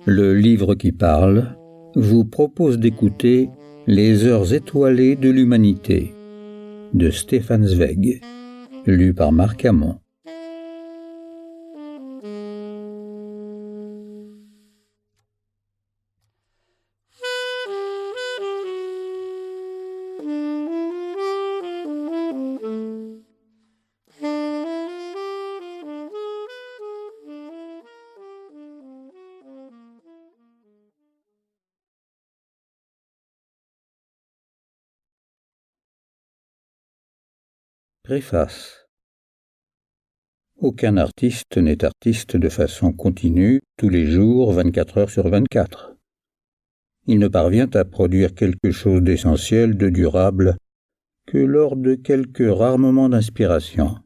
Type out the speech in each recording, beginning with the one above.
Le livre qui parle vous propose d'écouter Les heures étoilées de l'humanité de Stefan Zweig, lu par Marc Hamon. Préface. Aucun artiste n'est artiste de façon continue, tous les jours, 24 heures sur 24. Il ne parvient à produire quelque chose d'essentiel, de durable, que lors de quelques rares moments d'inspiration.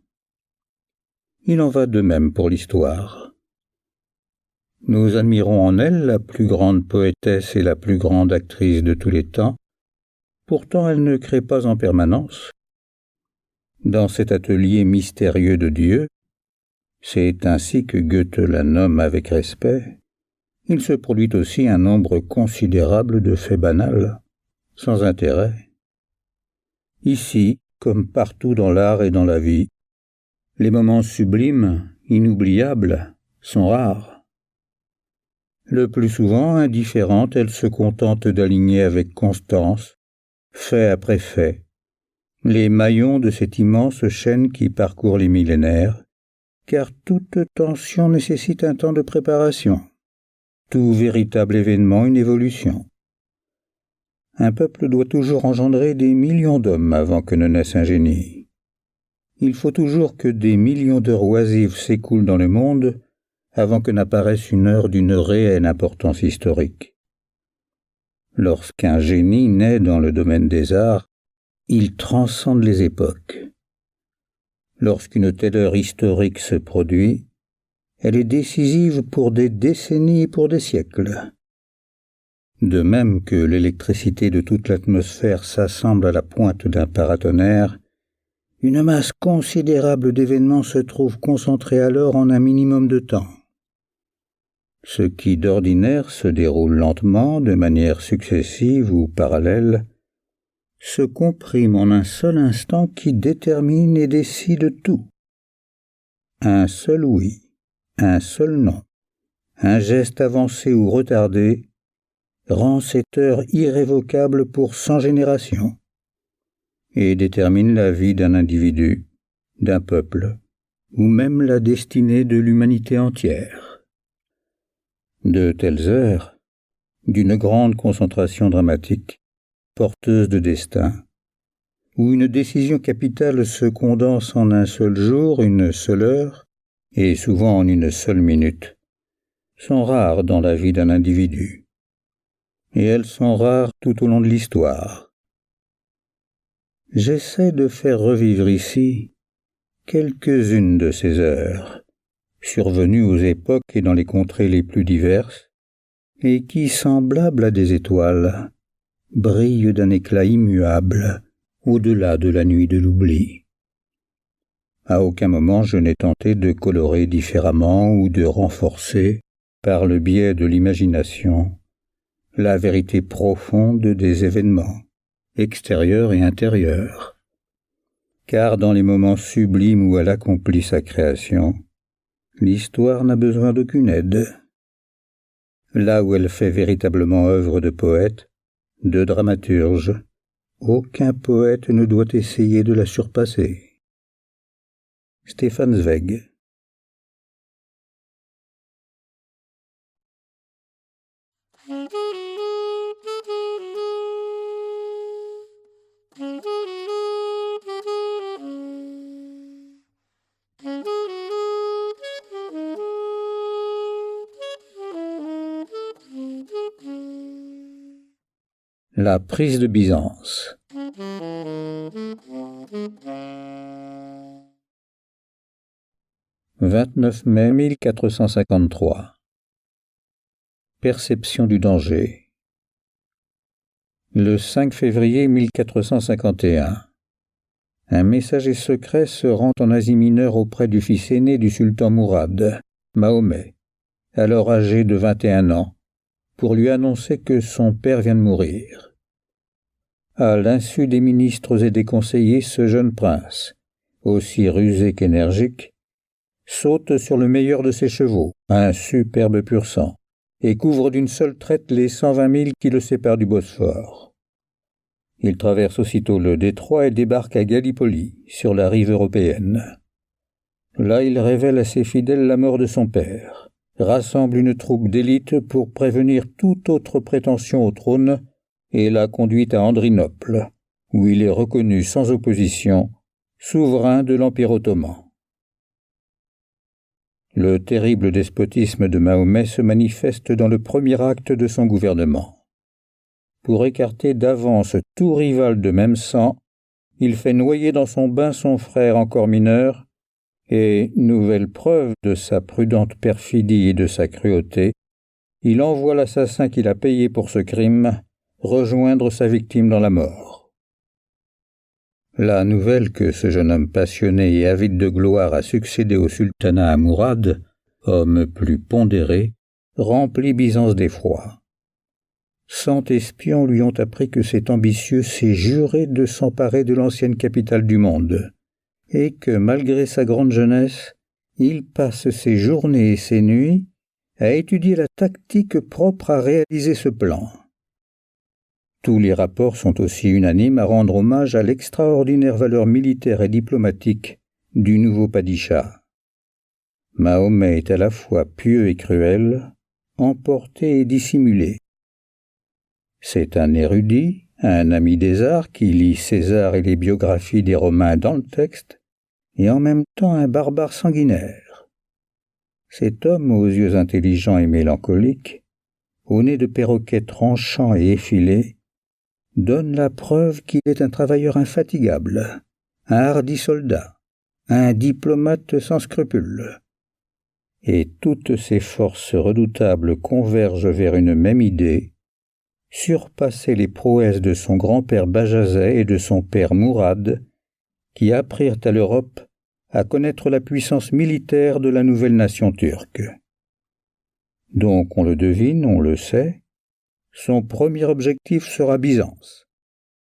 Il en va de même pour l'histoire. Nous admirons en elle la plus grande poétesse et la plus grande actrice de tous les temps, pourtant elle ne crée pas en permanence. Dans cet atelier mystérieux de Dieu, c'est ainsi que Goethe la nomme avec respect, il se produit aussi un nombre considérable de faits banals, sans intérêt. Ici, comme partout dans l'art et dans la vie, les moments sublimes, inoubliables, sont rares. Le plus souvent, indifférente, elle se contente d'aligner avec constance, fait après fait, les maillons de cette immense chaîne qui parcourt les millénaires, car toute tension nécessite un temps de préparation, tout véritable événement une évolution. Un peuple doit toujours engendrer des millions d'hommes avant que ne naisse un génie. Il faut toujours que des millions d'heures oisives s'écoulent dans le monde avant que n'apparaisse une heure d'une réelle importance historique. Lorsqu'un génie naît dans le domaine des arts, il transcende les époques. Lorsqu'une telle heure historique se produit, elle est décisive pour des décennies et pour des siècles. De même que l'électricité de toute l'atmosphère s'assemble à la pointe d'un paratonnerre, une masse considérable d'événements se trouve concentrée alors en un minimum de temps. Ce qui d'ordinaire se déroule lentement, de manière successive ou parallèle, se comprime en un seul instant qui détermine et décide tout. Un seul oui, un seul non, un geste avancé ou retardé rend cette heure irrévocable pour 100 générations et détermine la vie d'un individu, d'un peuple, ou même la destinée de l'humanité entière. De telles heures, d'une grande concentration dramatique, porteuse de destin, où une décision capitale se condense en un seul jour, une seule heure, et souvent en une seule minute, sont rares dans la vie d'un individu. Et elles sont rares tout au long de l'histoire. J'essaie de faire revivre ici quelques-unes de ces heures, survenues aux époques et dans les contrées les plus diverses, et qui, semblables à des étoiles, brillent d'un éclat immuable au-delà de la nuit de l'oubli. À aucun moment je n'ai tenté de colorer différemment ou de renforcer, par le biais de l'imagination, la vérité profonde des événements, extérieurs et intérieurs. Car dans les moments sublimes où elle accomplit sa création, l'histoire n'a besoin d'aucune aide. Là où elle fait véritablement œuvre de poète, de dramaturge, aucun poète ne doit essayer de la surpasser. Stefan Zweig. La prise de Byzance. « 29 mai 1453. Perception du danger. Le 5 février 1451. Un messager secret se rend en Asie mineure auprès du fils aîné du sultan Mourad, Mahomet, alors âgé de 21 ans, pour lui annoncer que son père vient de mourir. À l'insu des ministres et des conseillers, ce jeune prince, aussi rusé qu'énergique, saute sur le meilleur de ses chevaux, un superbe pur sang, et couvre d'une seule traite les 120 000 qui le séparent du Bosphore. Il traverse aussitôt le détroit et débarque à Gallipoli, sur la rive européenne. Là, il révèle à ses fidèles la mort de son père, rassemble une troupe d'élite pour prévenir toute autre prétention au trône et la conduit à Andrinople, où il est reconnu sans opposition souverain de l'Empire ottoman. Le terrible despotisme de Mahomet se manifeste dans le premier acte de son gouvernement. Pour écarter d'avance tout rival de même sang, il fait noyer dans son bain son frère encore mineur, et, nouvelle preuve de sa prudente perfidie et de sa cruauté, il envoie l'assassin qu'il a payé pour ce crime rejoindre sa victime dans la mort. La nouvelle que ce jeune homme passionné et avide de gloire a succédé au sultanat à Mourad, homme plus pondéré, remplit Byzance d'effroi. 100 espions lui ont appris que cet ambitieux s'est juré de s'emparer de l'ancienne capitale du monde, et que, malgré sa grande jeunesse, il passe ses journées et ses nuits à étudier la tactique propre à réaliser ce plan. Tous les rapports sont aussi unanimes à rendre hommage à l'extraordinaire valeur militaire et diplomatique du nouveau Padishah. Mahomet est à la fois pieux et cruel, emporté et dissimulé. C'est un érudit, un ami des arts qui lit César et les biographies des Romains dans le texte, et en même temps un barbare sanguinaire. Cet homme aux yeux intelligents et mélancoliques, au nez de perroquet tranchant et effilé, donne la preuve qu'il est un travailleur infatigable, un hardi soldat, un diplomate sans scrupules. Et toutes ces forces redoutables convergent vers une même idée, surpasser les prouesses de son grand-père Bajazet et de son père Mourad, qui apprirent à l'Europe à connaître la puissance militaire de la nouvelle nation turque. Donc, on le devine, on le sait, son premier objectif sera Byzance,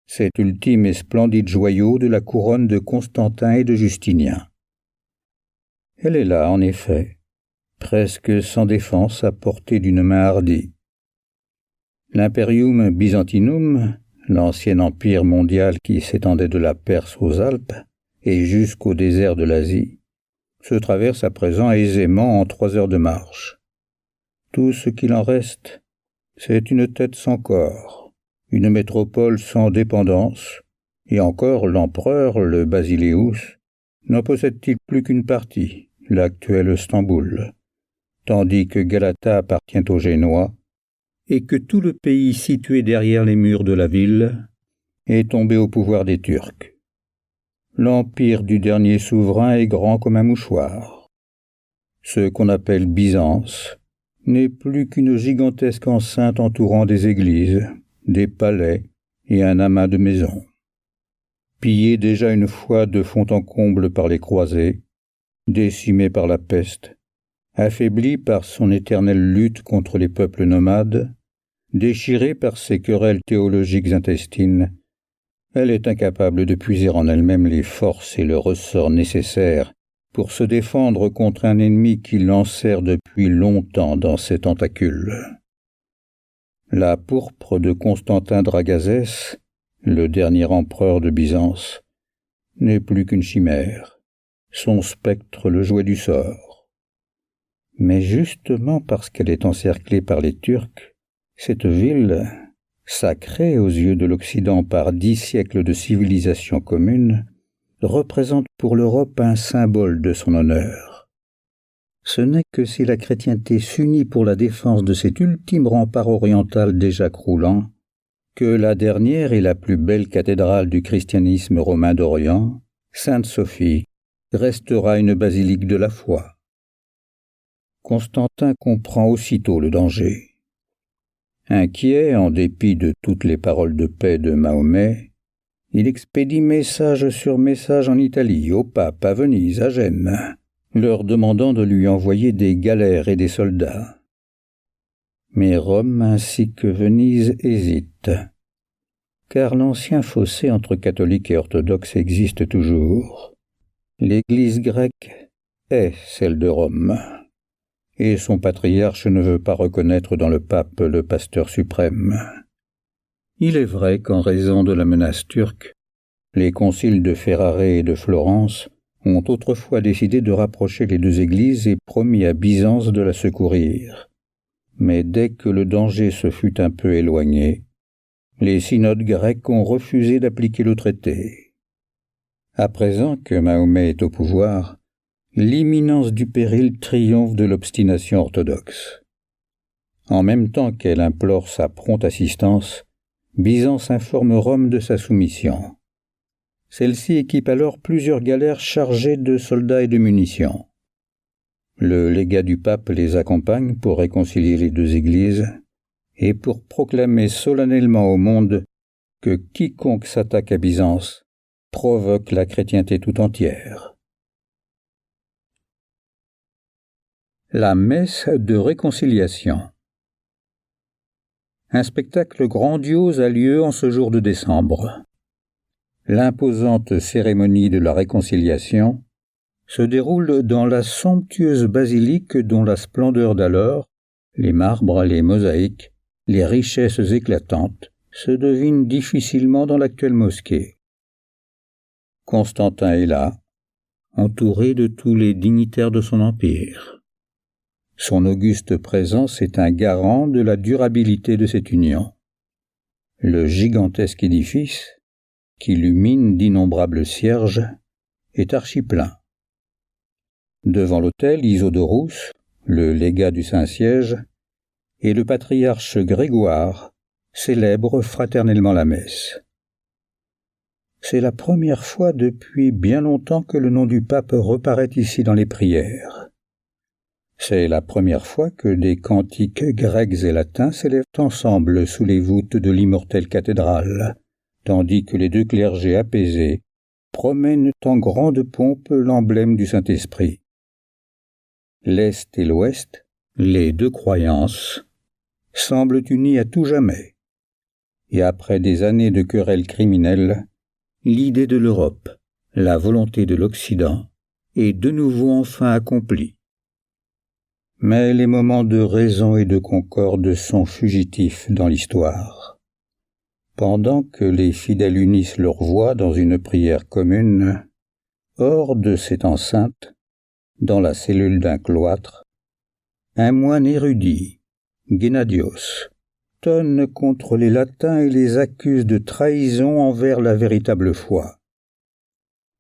cet ultime et splendide joyau de la couronne de Constantin et de Justinien. Elle est là, en effet, presque sans défense à portée d'une main hardie. L'Imperium Byzantinum, l'ancien empire mondial qui s'étendait de la Perse aux Alpes et jusqu'au désert de l'Asie, se traverse à présent aisément en 3 heures de marche. Tout ce qu'il en reste, c'est une tête sans corps, une métropole sans dépendance, et encore l'empereur, le Basileus, n'en possède-t-il plus qu'une partie, l'actuel Istanbul, tandis que Galata appartient aux Génois, et que tout le pays situé derrière les murs de la ville est tombé au pouvoir des Turcs. L'empire du dernier souverain est grand comme un mouchoir. Ce qu'on appelle Byzance n'est plus qu'une gigantesque enceinte entourant des églises, des palais et un amas de maisons. Pillée déjà une fois de fond en comble par les croisés, décimée par la peste, affaiblie par son éternelle lutte contre les peuples nomades, déchirée par ses querelles théologiques intestines, elle est incapable de puiser en elle-même les forces et le ressort nécessaires pour se défendre contre un ennemi qui l'enserre depuis longtemps dans ses tentacules. La pourpre de Constantin Dragazès, le dernier empereur de Byzance, n'est plus qu'une chimère, son spectre le jouet du sort. Mais justement parce qu'elle est encerclée par les Turcs, cette ville, sacrée aux yeux de l'Occident par 10 siècles de civilisation commune, représente pour l'Europe un symbole de son honneur. Ce n'est que si la chrétienté s'unit pour la défense de cet ultime rempart oriental déjà croulant, que la dernière et la plus belle cathédrale du christianisme romain d'Orient, Sainte Sophie, restera une basilique de la foi. Constantin comprend aussitôt le danger. Inquiet, en dépit de toutes les paroles de paix de Mahomet, il expédie message sur message en Italie, au pape, à Venise, à Gênes, leur demandant de lui envoyer des galères et des soldats. Mais Rome ainsi que Venise hésitent, car l'ancien fossé entre catholiques et orthodoxes existe toujours. L'Église grecque est celle de Rome, et son patriarche ne veut pas reconnaître dans le pape le pasteur suprême. Il est vrai qu'en raison de la menace turque, les conciles de Ferrare et de Florence ont autrefois décidé de rapprocher les deux églises et promis à Byzance de la secourir. Mais dès que le danger se fut un peu éloigné, les synodes grecs ont refusé d'appliquer le traité. À présent que Mahomet est au pouvoir, l'imminence du péril triomphe de l'obstination orthodoxe. En même temps qu'elle implore sa prompte assistance, Byzance informe Rome de sa soumission. Celle-ci équipe alors plusieurs galères chargées de soldats et de munitions. Le légat du pape les accompagne pour réconcilier les deux églises et pour proclamer solennellement au monde que quiconque s'attaque à Byzance provoque la chrétienté tout entière. La messe de réconciliation. Un spectacle grandiose a lieu en ce jour de décembre. L'imposante cérémonie de la réconciliation se déroule dans la somptueuse basilique dont la splendeur d'alors, les marbres, les mosaïques, les richesses éclatantes se devinent difficilement dans l'actuelle mosquée. Constantin est là, entouré de tous les dignitaires de son empire. Son auguste présence est un garant de la durabilité de cette union. Le gigantesque édifice, qui illumine d'innombrables cierges, est archi-plein. Devant l'autel, Isidorus, le légat du Saint-Siège, et le patriarche Grégoire célèbrent fraternellement la messe. C'est la première fois depuis bien longtemps que le nom du pape reparaît ici dans les prières. C'est la première fois que des cantiques grecs et latins s'élèvent ensemble sous les voûtes de l'immortelle cathédrale, tandis que les deux clergés apaisés promènent en grande pompe l'emblème du Saint-Esprit. L'Est et l'Ouest, les deux croyances, semblent unis à tout jamais. Et après des années de querelles criminelles, l'idée de l'Europe, la volonté de l'Occident, est de nouveau enfin accomplie. Mais les moments de raison et de concorde sont fugitifs dans l'histoire. Pendant que les fidèles unissent leur voix dans une prière commune, hors de cette enceinte, dans la cellule d'un cloître, un moine érudit, Gennadios, tonne contre les latins et les accuse de trahison envers la véritable foi.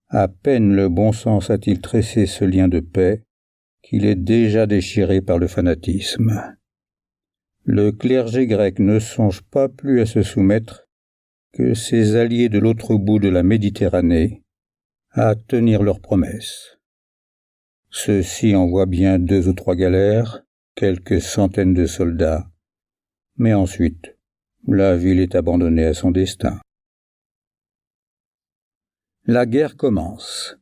À peine le bon sens a-t-il tressé ce lien de paix qu'il est déjà déchiré par le fanatisme. Le clergé grec ne songe pas plus à se soumettre que ses alliés de l'autre bout de la Méditerranée à tenir leurs promesses. Ceux-ci envoient bien 2 ou 3 galères, quelques centaines de soldats, mais ensuite, la ville est abandonnée à son destin. La guerre commence.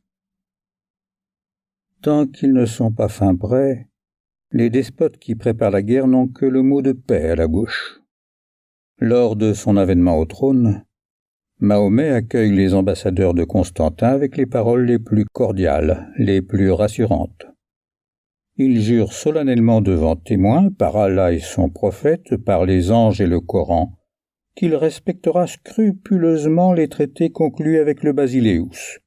Tant qu'ils ne sont pas fin prêts, les despotes qui préparent la guerre n'ont que le mot de paix à la bouche. Lors de son avènement au trône, Mahomet accueille les ambassadeurs de Constantin avec les paroles les plus cordiales, les plus rassurantes. Il jure solennellement devant témoins, par Allah et son prophète, par les anges et le Coran, qu'il respectera scrupuleusement les traités conclus avec le Basileus.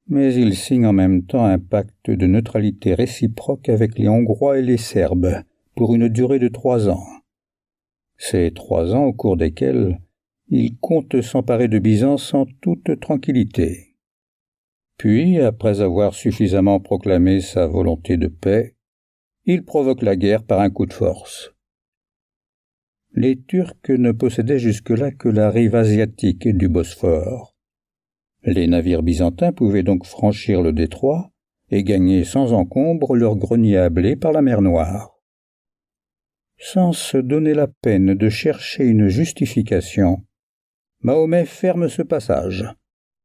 Mais il signe en même temps un pacte de neutralité réciproque avec les Hongrois et les Serbes pour une durée de 3 ans. Ces 3 ans au cours desquels il compte s'emparer de Byzance en toute tranquillité. Puis, après avoir suffisamment proclamé sa volonté de paix, il provoque la guerre par un coup de force. Les Turcs ne possédaient jusque-là que la rive asiatique du Bosphore. Les navires byzantins pouvaient donc franchir le détroit et gagner sans encombre leur grenier à blé par la mer Noire. Sans se donner la peine de chercher une justification, Mahomet ferme ce passage,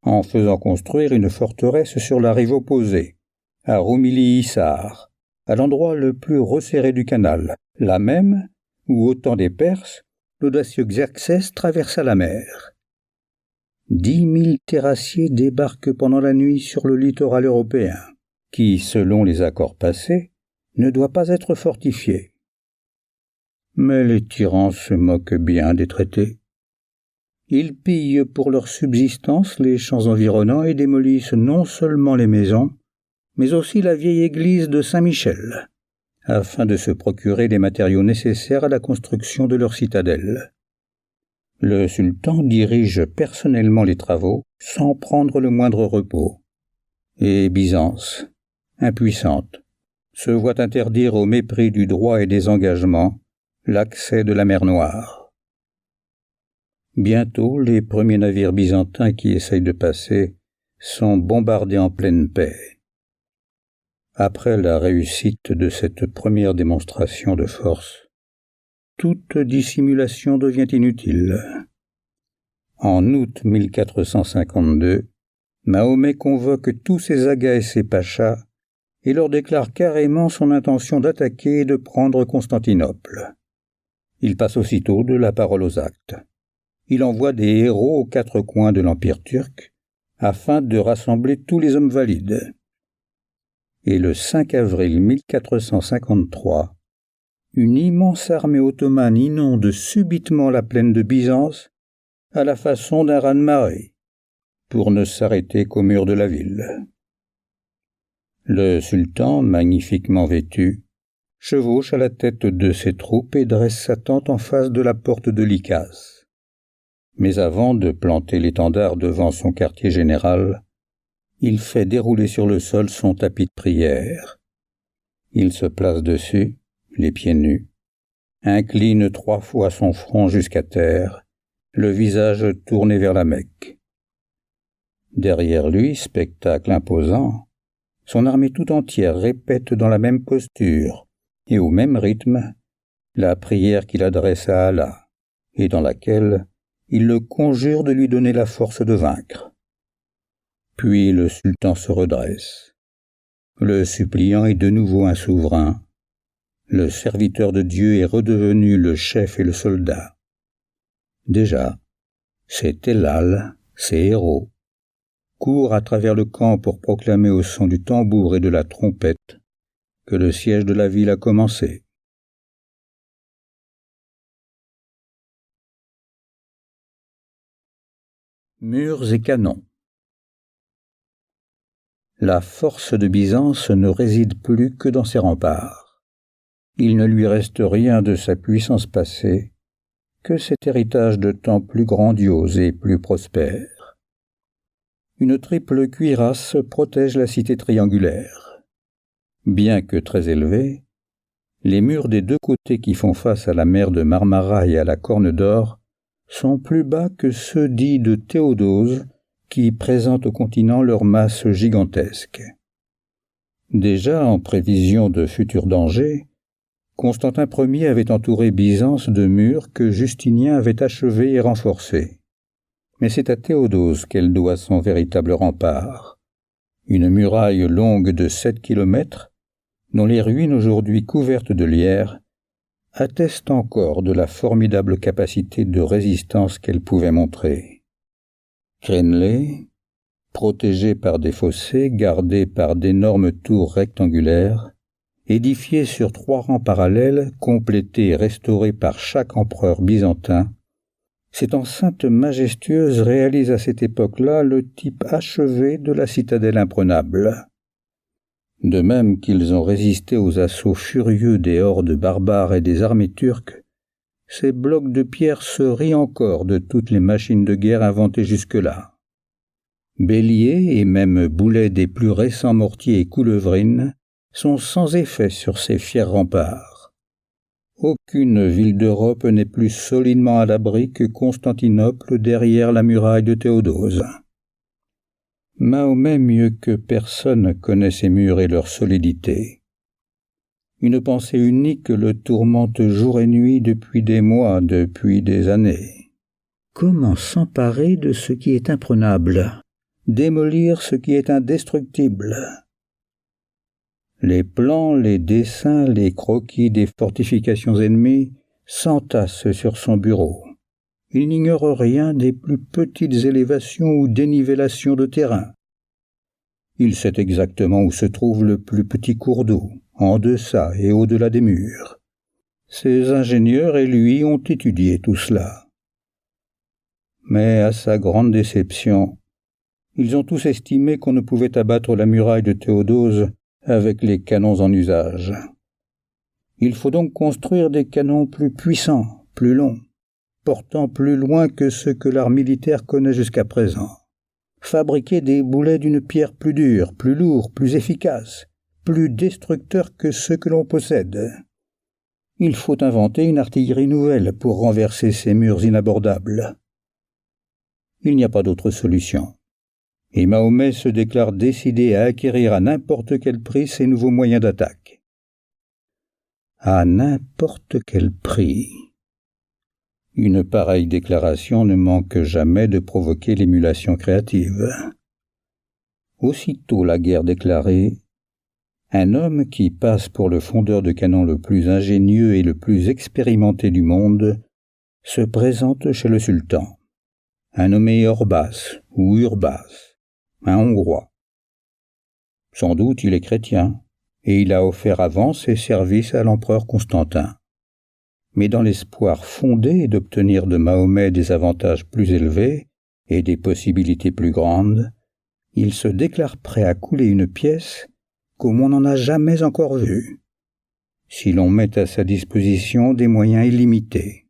en faisant construire une forteresse sur la rive opposée, à Rumili-Issar, à l'endroit le plus resserré du canal, là même où, au temps des Perses, l'audacieux Xerxès traversa la mer. 10 000 terrassiers débarquent pendant la nuit sur le littoral européen, qui, selon les accords passés, ne doit pas être fortifié. Mais les tyrans se moquent bien des traités. Ils pillent pour leur subsistance les champs environnants et démolissent non seulement les maisons, mais aussi la vieille église de Saint-Michel, afin de se procurer les matériaux nécessaires à la construction de leur citadelle. Le sultan dirige personnellement les travaux sans prendre le moindre repos. Et Byzance, impuissante, se voit interdire au mépris du droit et des engagements l'accès de la mer Noire. Bientôt, les premiers navires byzantins qui essayent de passer sont bombardés en pleine paix. Après la réussite de cette première démonstration de force, toute dissimulation devient inutile. En août 1452, Mahomet convoque tous ses agas et ses pachas et leur déclare carrément son intention d'attaquer et de prendre Constantinople. Il passe aussitôt de la parole aux actes. Il envoie des héros aux 4 coins de l'Empire turc afin de rassembler tous les hommes valides. Et le 5 avril 1453, une immense armée ottomane inonde subitement la plaine de Byzance à la façon d'un raz-de-marée, pour ne s'arrêter qu'au mur de la ville. Le sultan, magnifiquement vêtu, chevauche à la tête de ses troupes et dresse sa tente en face de la porte de Lykas. Mais avant de planter l'étendard devant son quartier général, il fait dérouler sur le sol son tapis de prière. Il se place dessus, les pieds nus, incline 3 fois son front jusqu'à terre, le visage tourné vers la Mecque. Derrière lui, spectacle imposant, son armée tout entière répète dans la même posture et au même rythme la prière qu'il adresse à Allah et dans laquelle il le conjure de lui donner la force de vaincre. Puis le sultan se redresse. Le suppliant est de nouveau un souverain. Le serviteur de Dieu est redevenu le chef et le soldat. Déjà, ses tellals, ses héros, courent à travers le camp pour proclamer au son du tambour et de la trompette que le siège de la ville a commencé. Murs et canons. La force de Byzance ne réside plus que dans ses remparts. Il ne lui reste rien de sa puissance passée que cet héritage de temps plus grandiose et plus prospère. Une triple cuirasse protège la cité triangulaire. Bien que très élevée, les murs des 2 côtés qui font face à la mer de Marmara et à la Corne d'Or sont plus bas que ceux dits de Théodose qui présentent au continent leur masse gigantesque. Déjà en prévision de futurs dangers, Constantin Ier avait entouré Byzance de murs que Justinien avait achevés et renforcés. Mais c'est à Théodose qu'elle doit son véritable rempart, une muraille longue de 7 kilomètres, dont les ruines aujourd'hui couvertes de lierre attestent encore de la formidable capacité de résistance qu'elle pouvait montrer. Crénelée, protégée par des fossés gardés par d'énormes tours rectangulaires, édifiée sur 3 rangs parallèles, complétés et restaurés par chaque empereur byzantin, cette enceinte majestueuse réalise à cette époque-là le type achevé de la citadelle imprenable. De même qu'ils ont résisté aux assauts furieux des hordes barbares et des armées turques, ces blocs de pierre se rient encore de toutes les machines de guerre inventées jusque-là. Béliers et même boulets des plus récents mortiers et coulevrines sont sans effet sur ces fiers remparts. Aucune ville d'Europe n'est plus solidement à l'abri que Constantinople derrière la muraille de Théodose. Mahomet mieux que personne connaît ces murs et leur solidité. Une pensée unique le tourmente jour et nuit depuis des mois, depuis des années. Comment s'emparer de ce qui est imprenable, démolir ce qui est indestructible? Les plans, les dessins, les croquis des fortifications ennemies s'entasse sur son bureau. Il n'ignore rien des plus petites élévations ou dénivellations de terrain. Il sait exactement où se trouve le plus petit cours d'eau, en deçà et au-delà des murs. Ses ingénieurs et lui ont étudié tout cela. Mais à sa grande déception, ils ont tous estimé qu'on ne pouvait abattre la muraille de Théodose avec les canons en usage. Il faut donc construire des canons plus puissants, plus longs, portant plus loin que ceux que l'art militaire connaît jusqu'à présent. Fabriquer des boulets d'une pierre plus dure, plus lourd, plus efficace, plus destructeur que ceux que l'on possède. Il faut inventer une artillerie nouvelle pour renverser ces murs inabordables. Il n'y a pas d'autre solution. Et Mahomet se déclare décidé à acquérir à n'importe quel prix ces nouveaux moyens d'attaque. À n'importe quel prix. Une pareille déclaration ne manque jamais de provoquer l'émulation créative. Aussitôt la guerre déclarée, un homme qui passe pour le fondeur de canon le plus ingénieux et le plus expérimenté du monde se présente chez le sultan, un nommé Orbas ou Urbas, un Hongrois. Sans doute il est chrétien, et il a offert avant ses services à l'empereur Constantin. Mais dans l'espoir fondé d'obtenir de Mahomet des avantages plus élevés et des possibilités plus grandes, il se déclare prêt à couler une pièce comme on n'en a jamais encore vue, si l'on met à sa disposition des moyens illimités.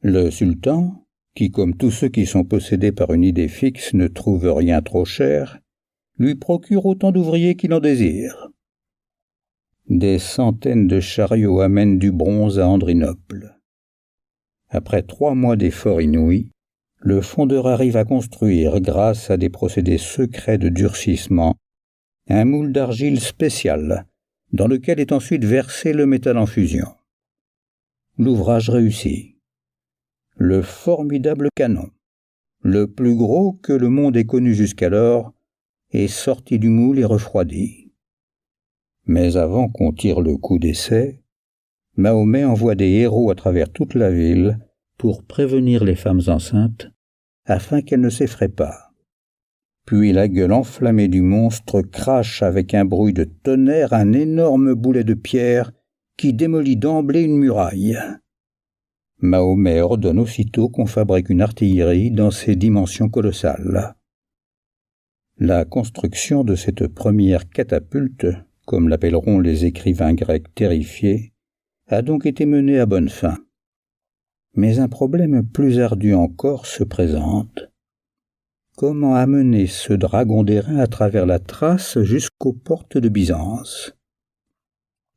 Le sultan, qui comme tous ceux qui sont possédés par une idée fixe ne trouve rien trop cher, lui procure autant d'ouvriers qu'il en désire. Des centaines de chariots amènent du bronze à Andrinople. Après 3 mois d'efforts inouïs, le fondeur arrive à construire, grâce à des procédés secrets de durcissement, un moule d'argile spécial, dans lequel est ensuite versé le métal en fusion. L'ouvrage réussit. Le formidable canon, le plus gros que le monde ait connu jusqu'alors, est sorti du moule et refroidi. Mais avant qu'on tire le coup d'essai, Mahomet envoie des héros à travers toute la ville pour prévenir les femmes enceintes, afin qu'elles ne s'effraient pas. Puis la gueule enflammée du monstre crache avec un bruit de tonnerre un énorme boulet de pierre qui démolit d'emblée une muraille. Mahomet ordonne aussitôt qu'on fabrique une artillerie dans ses dimensions colossales. La construction de cette première catapulte, comme l'appelleront les écrivains grecs terrifiés, a donc été menée à bonne fin. Mais un problème plus ardu encore se présente. Comment amener ce dragon d'airain à travers la Thrace jusqu'aux portes de Byzance?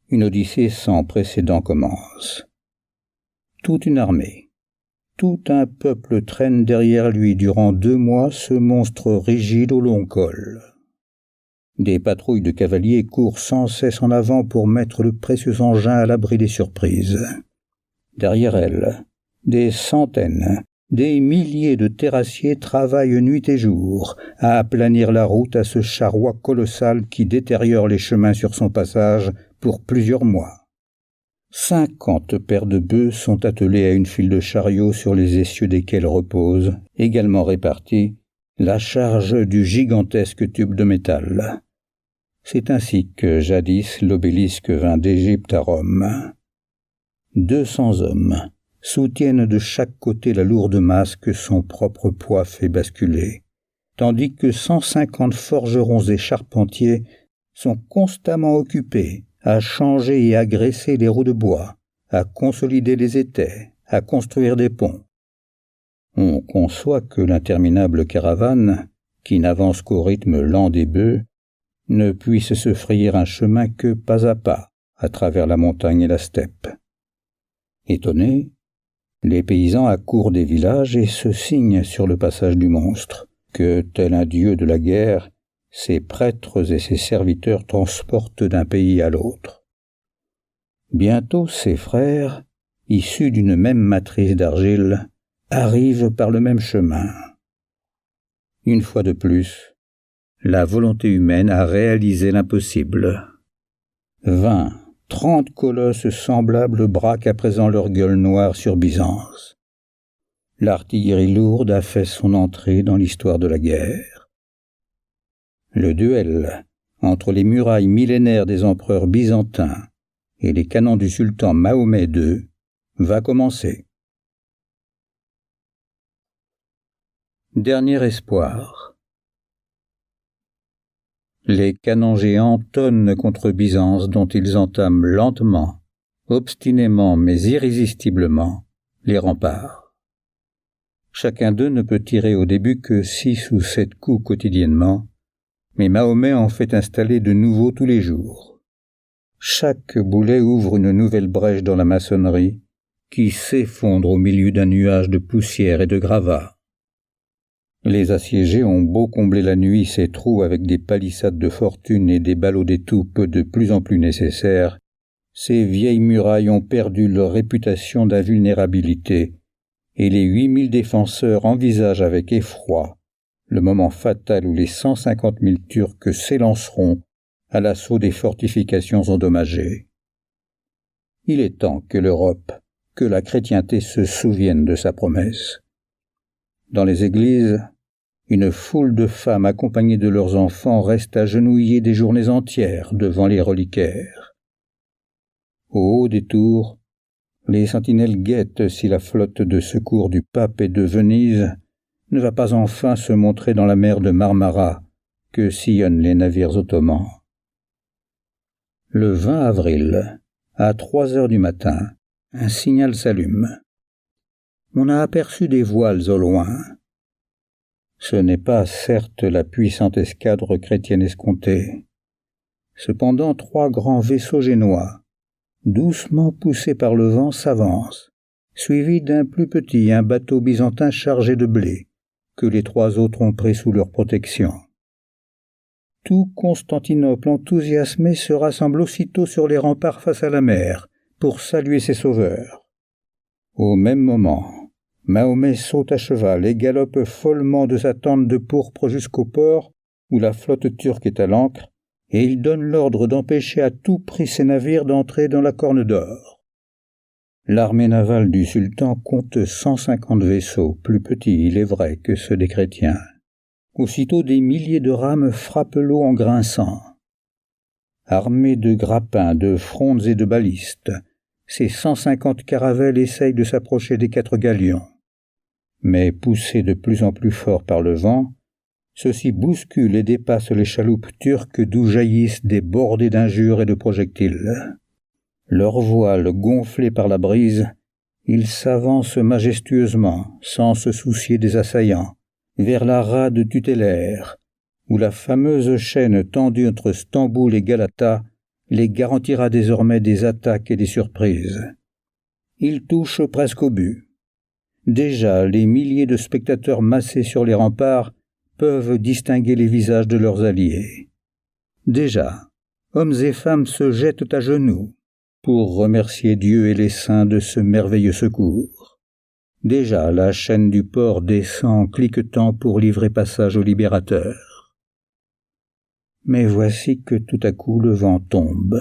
Une odyssée sans précédent commence. Toute une armée, tout un peuple traîne derrière lui durant 2 mois ce monstre rigide au long col. Des patrouilles de cavaliers courent sans cesse en avant pour mettre le précieux engin à l'abri des surprises. Derrière elles, des centaines, des milliers de terrassiers travaillent nuit et jour à aplanir la route à ce charroi colossal qui détériore les chemins sur son passage pour plusieurs mois. 50 paires de bœufs sont attelés à une file de chariots sur les essieux desquels repose, également répartis, la charge du gigantesque tube de métal. C'est ainsi que jadis l'obélisque vint d'Égypte à Rome. 200 hommes soutiennent de chaque côté la lourde masse que son propre poids fait basculer, tandis que 150 forgerons et charpentiers sont constamment occupés à changer et à graisser les roues de bois, à consolider les étais, à construire des ponts. On conçoit que l'interminable caravane, qui n'avance qu'au rythme lent des bœufs, ne puisse se frayer un chemin que pas à travers la montagne et la steppe. Étonnés, les paysans accourent des villages et se signent sur le passage du monstre, que, tel un dieu de la guerre, ses prêtres et ses serviteurs transportent d'un pays à l'autre. Bientôt ses frères, issus d'une même matrice d'argile, arrivent par le même chemin. Une fois de plus, la volonté humaine a réalisé l'impossible. 20, 30 colosses semblables braquent à présent leur gueule noire sur Byzance. L'artillerie lourde a fait son entrée dans l'histoire de la guerre. Le duel entre les murailles millénaires des empereurs byzantins et les canons du sultan Mahomet II va commencer. Dernier espoir. Les canons géants tonnent contre Byzance dont ils entament lentement, obstinément mais irrésistiblement les remparts. Chacun d'eux ne peut tirer au début que 6 ou 7 coups quotidiennement, mais Mahomet en fait installer de nouveaux tous les jours. Chaque boulet ouvre une nouvelle brèche dans la maçonnerie qui s'effondre au milieu d'un nuage de poussière et de gravats. Les assiégés ont beau combler la nuit ces trous avec des palissades de fortune et des ballots d'étoupe de plus en plus nécessaires, ces vieilles murailles ont perdu leur réputation d'invulnérabilité, et les 8000 défenseurs envisagent avec effroi le moment fatal où les 150 000 Turcs s'élanceront à l'assaut des fortifications endommagées. Il est temps que l'Europe, que la chrétienté se souvienne de sa promesse. Dans les églises, une foule de femmes accompagnées de leurs enfants restent agenouillées des journées entières devant les reliquaires. Au haut des tours, les sentinelles guettent si la flotte de secours du pape et de Venise ne va pas enfin se montrer dans la mer de Marmara que sillonnent les navires ottomans. Le 20 avril, à 3 heures du matin, un signal s'allume. On a aperçu des voiles au loin. Ce n'est pas, certes, la puissante escadre chrétienne escomptée. Cependant, 3 grands vaisseaux génois, doucement poussés par le vent, s'avancent, suivis d'un plus petit, un bateau byzantin chargé de blé, que les 3 autres ont pris sous leur protection. Tout Constantinople enthousiasmé se rassemble aussitôt sur les remparts face à la mer, pour saluer ses sauveurs. Au même moment, Mahomet saute à cheval et galope follement de sa tente de pourpre jusqu'au port où la flotte turque est à l'ancre, et il donne l'ordre d'empêcher à tout prix ces navires d'entrer dans la Corne d'Or. L'armée navale du sultan compte 150 vaisseaux, plus petits, il est vrai, que ceux des chrétiens. Aussitôt des milliers de rames frappent l'eau en grinçant. Armés de grappins, de frondes et de balistes, ces 150 caravelles essayent de s'approcher des 4 galions. Mais poussés de plus en plus fort par le vent, ceux-ci bousculent et dépassent les chaloupes turques d'où jaillissent des bordées d'injures et de projectiles. Leurs voiles gonflées par la brise, ils s'avancent majestueusement, sans se soucier des assaillants, vers la rade tutélaire, où la fameuse chaîne tendue entre Stamboul et Galata les garantira désormais des attaques et des surprises. Ils touchent presque au but. Déjà, les milliers de spectateurs massés sur les remparts peuvent distinguer les visages de leurs alliés. Déjà, hommes et femmes se jettent à genoux pour remercier Dieu et les saints de ce merveilleux secours. Déjà, la chaîne du port descend cliquetant pour livrer passage au libérateur. Mais voici que tout à coup le vent tombe.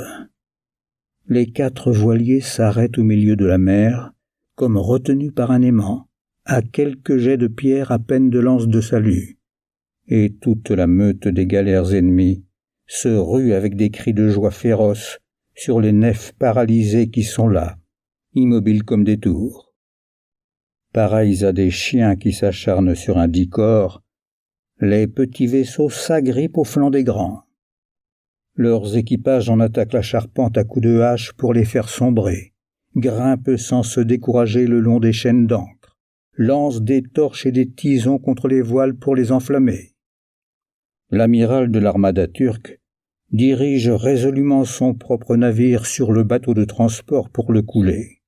Les 4 voiliers s'arrêtent au milieu de la mer, comme retenus par un aimant, à quelques jets de pierre à peine de lance de salut, et toute la meute des galères ennemies se rue avec des cris de joie féroces sur les nefs paralysées qui sont là, immobiles comme des tours. Pareils à des chiens qui s'acharnent sur un dit corps, les petits vaisseaux s'agrippent au flanc des grands. Leurs équipages en attaquent la charpente à coups de hache pour les faire sombrer, grimpent sans se décourager le long des chaînes d'ancre, lancent des torches et des tisons contre les voiles pour les enflammer. L'amiral de l'armada turque dirige résolument son propre navire sur le bateau de transport pour le couler.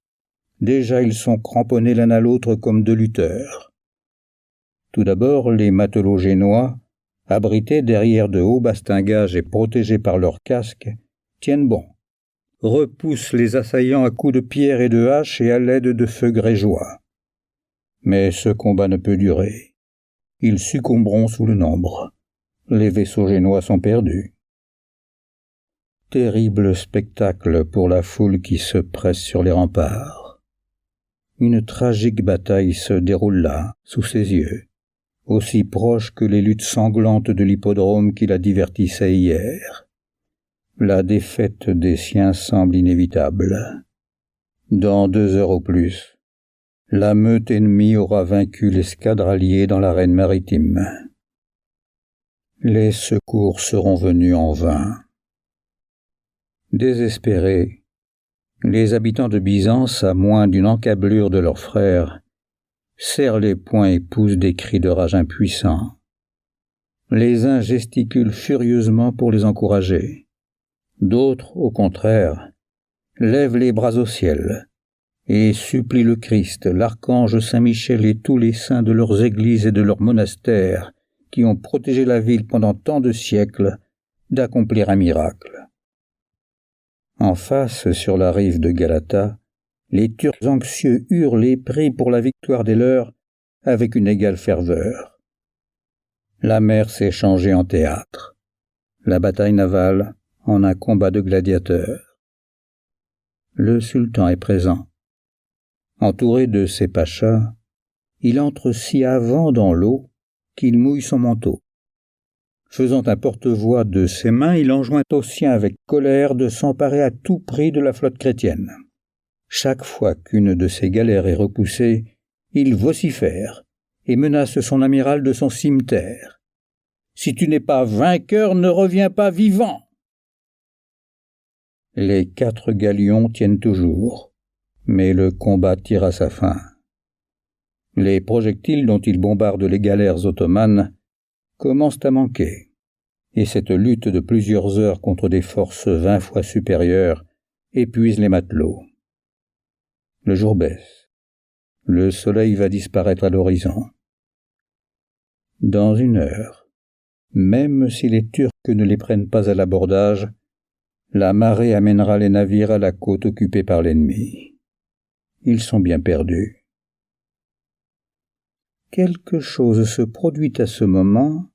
Déjà ils sont cramponnés l'un à l'autre comme 2 lutteurs. Tout d'abord, les matelots génois, abrités derrière de hauts bastingages et protégés par leurs casques, tiennent bon, repoussent les assaillants à coups de pierre et de hache et à l'aide de feux grégeois. Mais ce combat ne peut durer. Ils succomberont sous le nombre. Les vaisseaux génois sont perdus. Terrible spectacle pour la foule qui se presse sur les remparts. Une tragique bataille se déroule là, sous ses yeux, aussi proche que les luttes sanglantes de l'hippodrome qui la divertissait hier. La défaite des siens semble inévitable. Dans 2 heures au plus, la meute ennemie aura vaincu l'escadre alliée dans l'arène maritime. Les secours seront venus en vain. Désespérés, les habitants de Byzance, à moins d'une encablure de leurs frères, serrent les poings et poussent des cris de rage impuissants. Les uns gesticulent furieusement pour les encourager. D'autres, au contraire, lèvent les bras au ciel et supplient le Christ, l'archange Saint-Michel et tous les saints de leurs églises et de leurs monastères qui ont protégé la ville pendant tant de siècles d'accomplir un miracle. En face, sur la rive de Galata, les Turcs anxieux hurlent et prient pour la victoire des leurs avec une égale ferveur. La mer s'est changée en théâtre, la bataille navale en un combat de gladiateurs. Le sultan est présent. Entouré de ses pachas, il entre si avant dans l'eau qu'il mouille son manteau. Faisant un porte-voix de ses mains, il enjoint aux siens avec colère de s'emparer à tout prix de la flotte chrétienne. Chaque fois qu'une de ses galères est repoussée, il vocifère et menace son amiral de son cimeterre. « Si tu n'es pas vainqueur, ne reviens pas vivant !» Les 4 galions tiennent toujours, mais le combat tire à sa fin. Les projectiles dont ils bombardent les galères ottomanes commencent à manquer, et cette lutte de plusieurs heures contre des forces 20 fois supérieures épuise les matelots. Le jour baisse. Le soleil va disparaître à l'horizon. Dans 1 heure, même si les Turcs ne les prennent pas à l'abordage, la marée amènera les navires à la côte occupée par l'ennemi. Ils sont bien perdus. Quelque chose se produit à ce moment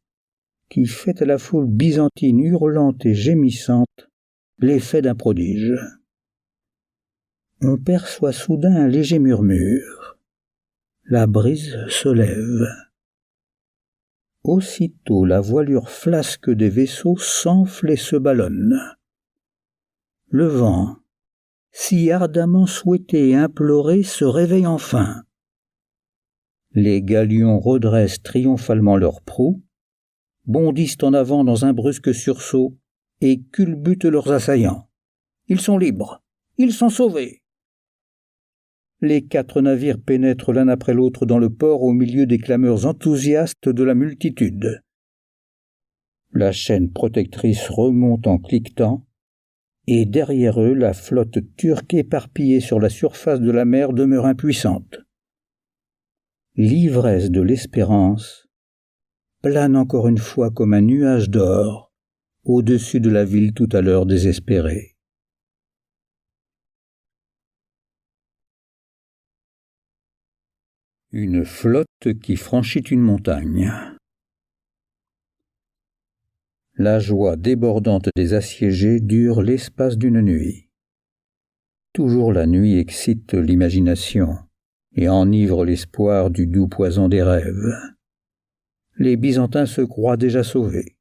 qui fait à la foule byzantine hurlante et gémissante l'effet d'un prodige. On perçoit soudain un léger murmure. La brise se lève. Aussitôt la voilure flasque des vaisseaux s'enfle et se ballonne. Le vent, si ardemment souhaité et imploré, se réveille enfin. Les galions redressent triomphalement leurs proues, bondissent en avant dans un brusque sursaut et culbutent leurs assaillants. Ils sont libres, ils sont sauvés. Les 4 navires pénètrent l'un après l'autre dans le port au milieu des clameurs enthousiastes de la multitude. La chaîne protectrice remonte en cliquetant, et derrière eux, la flotte turque éparpillée sur la surface de la mer demeure impuissante. L'ivresse de l'espérance plane encore une fois comme un nuage d'or au-dessus de la ville tout à l'heure désespérée. Une flotte qui franchit une montagne. La joie débordante des assiégés dure l'espace d'une nuit. Toujours la nuit excite l'imagination et enivre l'espoir du doux poison des rêves. Les Byzantins se croient déjà sauvés.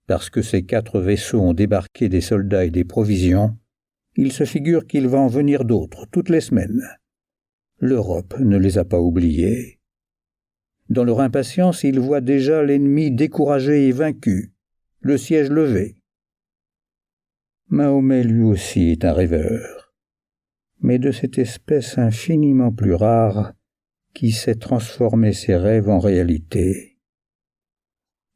Parce que ces 4 vaisseaux ont débarqué des soldats et des provisions, ils se figurent qu'il va en venir d'autres toutes les semaines. L'Europe ne les a pas oubliés. Dans leur impatience, ils voient déjà l'ennemi découragé et vaincu, le siège levé. Mahomet lui aussi est un rêveur, mais de cette espèce infiniment plus rare qui sait transformer ses rêves en réalité.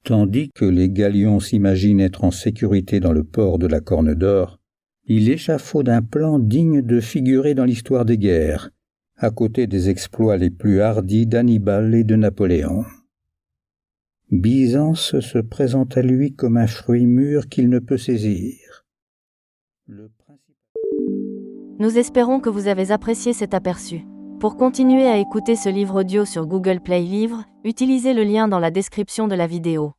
Tandis que les galions s'imaginent être en sécurité dans le port de la Corne d'Or, il échafaude un plan digne de figurer dans l'histoire des guerres, à côté des exploits les plus hardis d'Hannibal et de Napoléon. Byzance se présente à lui comme un fruit mûr qu'il ne peut saisir. Nous espérons que vous avez apprécié cet aperçu. Pour continuer à écouter ce livre audio sur Google Play Livres, utilisez le lien dans la description de la vidéo.